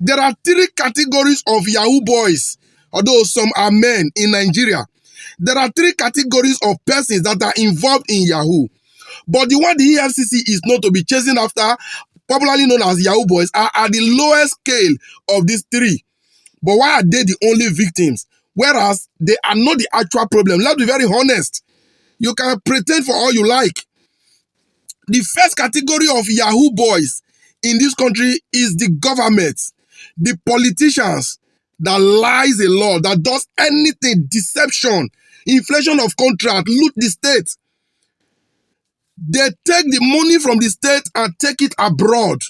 There are three categories of Yahoo boys, although some are men in Nigeria. There are three categories of persons that are involved in Yahoo. But the one the EFCC is not to be chasing after, popularly known as Yahoo boys, are at the lowest scale of these three. But why are they the only victims? Whereas they are not the actual problem. Let's be very honest. You can pretend for all you like. The first category of Yahoo boys in this country is the government, the politicians that lies a lot, that does anything, deception, inflation of contract, loot the state. They take the money from the state and take it abroad.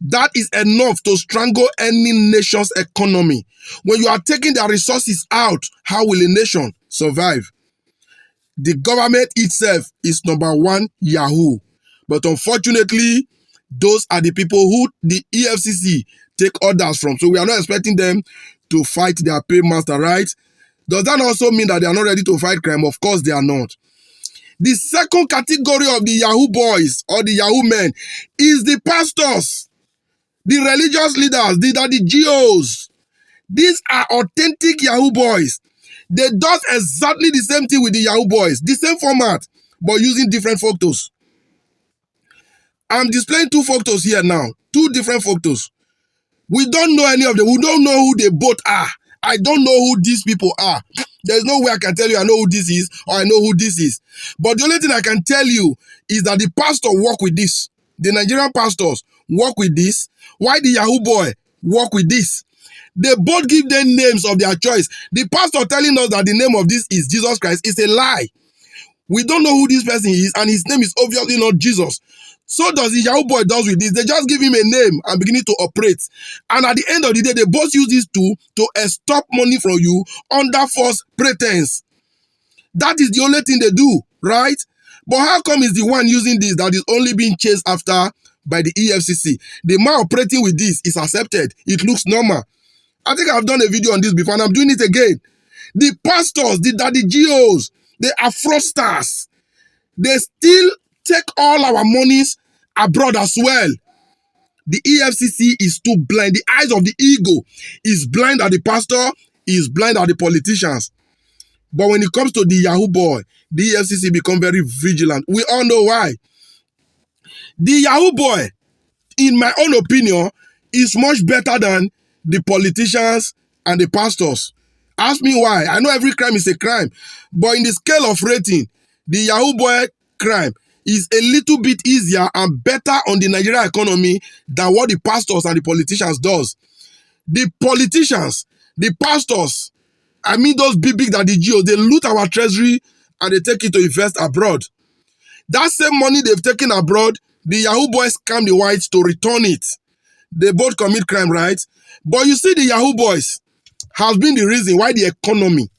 That is enough to strangle any nation's economy. When you are taking their resources out, how will a nation survive? The government itself is number one Yahoo. But unfortunately, those are the people who the EFCC take orders from. So we are not expecting them to fight their paymaster, right? Does that also mean that they are not ready to fight crime? Of course they are not. The second category of the Yahoo boys or the Yahoo men is the pastors, the religious leaders, the GOs. These are authentic Yahoo boys. They do exactly the same thing with the Yahoo boys, the same format, but using different photos. I'm displaying two photos here now, two different photos. We don't know any of them. We don't know who they both are. I don't know who these people are. There's no way I can tell you I know who this is or I know who this is. But the only thing I can tell you is that the pastor work with this. The Nigerian pastors work with this. Why the Yahoo boy work with this? They both give them names of their choice. The pastor telling us that the name of this is Jesus Christ is a lie. We don't know who this person is, and his name is obviously not Jesus. So does the Yahoo boy does with this. They just give him a name and beginning to operate. And at the end of the day, they both use this tool to extort money from you under false pretense. That is the only thing they do, right? But how come is the one using this that is only being chased after by the EFCC? The man operating with this is accepted. It looks normal. I think I've done a video on this before and I'm doing it again. The pastors, the GOs, they are fraudsters. They still take all our monies abroad as well. The EFCC is too blind. The eyes of the ego is blind at the pastor, is blind at the politicians. But when it comes to the Yahoo boy, the EFCC become very vigilant. We all know why. The Yahoo boy, in my own opinion, is much better than the politicians and the pastors. Ask me why. I know every crime is a crime, but in the scale of rating, the Yahoo boy crime is a little bit easier and better on the Nigerian economy than what the pastors and the politicians does. The politicians, the pastors, I mean those big daddy GOs, they loot our treasury and they take it to invest abroad. That same money they've taken abroad, the Yahoo boys scam the whites to return it. They both commit crime, right? But you see, the Yahoo boys has been the reason why the economy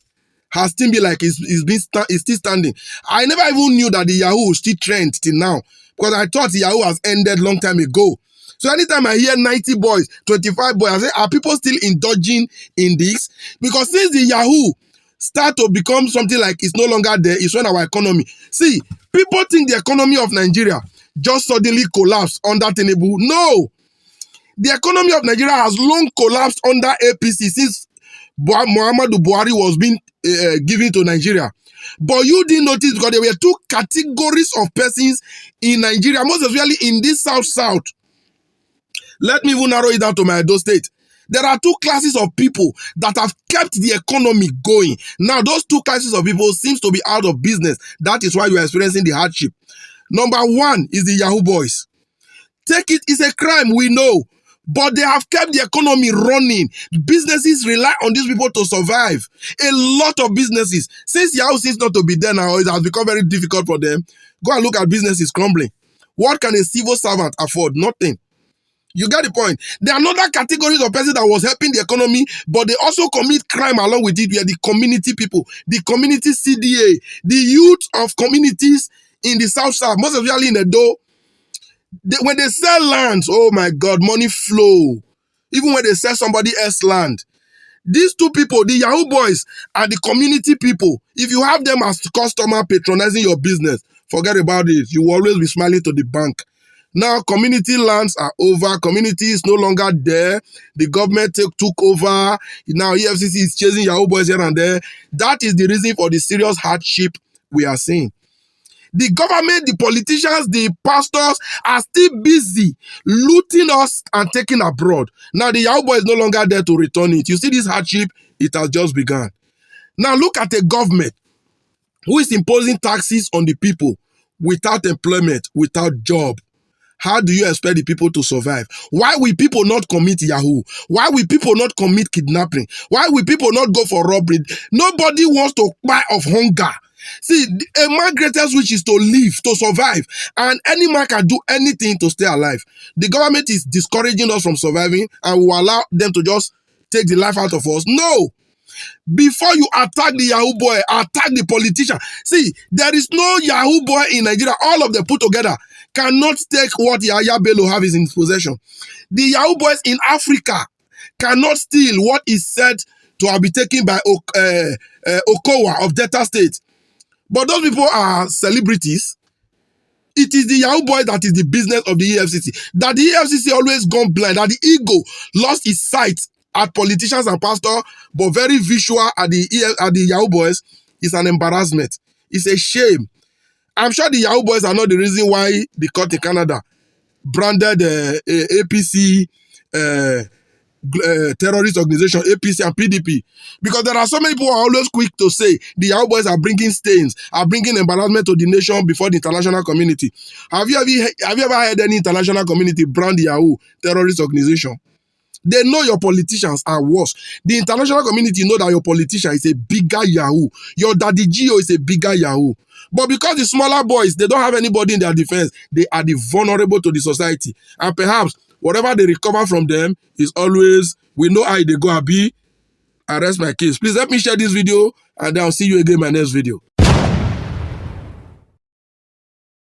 has still been like it's still standing. I never even knew that the Yahoo still trend till now because I thought the Yahoo has ended long time ago. So anytime I hear 90 boys, 25 boys, I say, are people still indulging in this? Because since the Yahoo start to become something like it's no longer there, it's when our economy. See, people think the economy of Nigeria just suddenly collapsed under Tinubu. No. The economy of Nigeria has long collapsed under APC since Muhammadu Buhari was being given to Nigeria. But you didn't notice because there were two categories of persons in Nigeria, most especially in this South. Let me even narrow it down to my Edo state. There are two classes of people that have kept the economy going. Now, those two classes of people seems to be out of business. That is why you are experiencing the hardship. Number one is the Yahoo boys. Take it, it's a crime, we know. But they have kept the economy running. Businesses rely on these people to survive. A lot of businesses. Since Yahoo seems not to be there now, it has become very difficult for them. Go and look at businesses crumbling. What can a civil servant afford? Nothing. You get the point. There are another categories of persons that was helping the economy, but they also commit crime along with it. We are the community people, the community CDA, the youth of communities in the South, most especially in Edo. When they sell lands, oh my God, money flow. Even when they sell somebody else's land. These two people, the Yahoo boys, are the community people. If you have them as customer patronizing your business, forget about it. You will always be smiling to the bank. Now, community lands are over. Community is no longer there. The government took over. Now, EFCC is chasing Yahoo boys here and there. That is the reason for the serious hardship we are seeing. The government, the politicians, the pastors are still busy looting us and taking abroad. Now, the Yahoo boy is no longer there to return it. You see this hardship? It has just begun. Now, look at a government who is imposing taxes on the people without employment, without job. How do you expect the people to survive? Why will people not commit Yahoo? Why will people not commit kidnapping? Why will people not go for robbery? Nobody wants to die of hunger. See, a man's greatest wish is to live, to survive. And any man can do anything to stay alive. The government is discouraging us from surviving and will allow them to just take the life out of us. No. Before you attack the Yahoo boy, attack the politician. See, there is no Yahoo boy in Nigeria. All of them put together cannot take what Yahya Bello have in his possession. The Yahoo boys in Africa cannot steal what is said to have been taken by Okowa of Delta State. But those people are celebrities. It is the Yahoo boy that is the business of the EFCC. That the EFCC always gone blind. That the ego lost its sight at politicians and pastors, but very visual at the Yahoo boys is an embarrassment. It's a shame. I'm sure the Yahoo boys are not the reason why the court in Canada branded APC terrorist organization, APC and PDP. Because there are so many people who are always quick to say the Yahoo boys are bringing stains, are bringing embarrassment to the nation before the international community. Have you ever heard any international community brand the Yahoo terrorist organization? They know your politicians are worse. The international community know that your politician is a bigger Yahoo. Your daddy Gio is a bigger Yahoo. But because the smaller boys, they don't have anybody in their defense, they are the vulnerable to the society. And perhaps whatever they recover from them is always, we know how they go and be. I rest my case. Please help me share this video and I'll see you again in my next video.